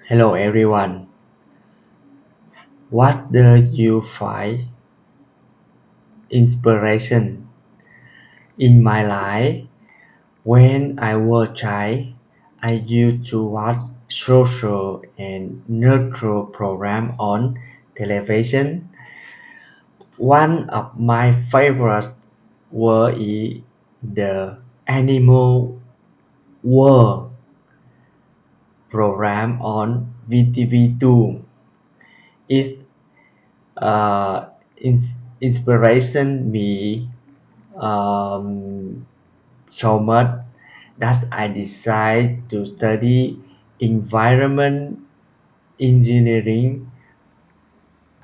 Hello everyone. What do you find inspiration in my life? When I was a child, I used to watch social and neutral program on television. One of my favorites were the Animal World program on VTV2. It uh, inspiration me so much that I decided to study environment engineering.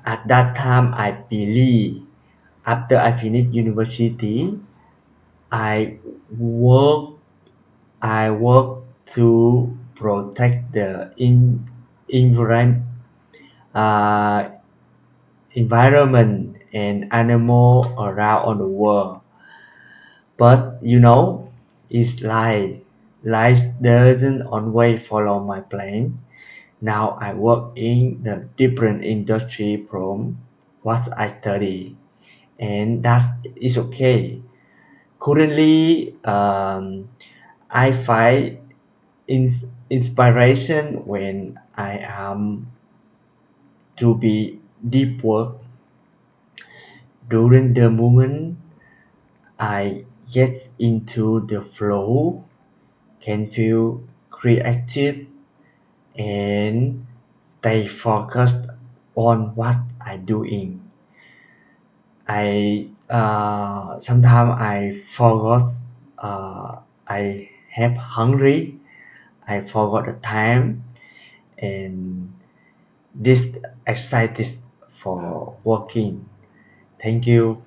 At that time, I believe after I finished university, I work I work to protect the uh, environment and animal around on the world. But it's like life doesn't always follow my plan. Now I work in the different industry from what I study, and that is okay. Currently, I find inspiration when I am to be deep work. During the moment I get into the flow, can feel creative and stay focused on what I doing. I sometimes I forgot I have hungry. I forgot the time and this excited for working. Thank you.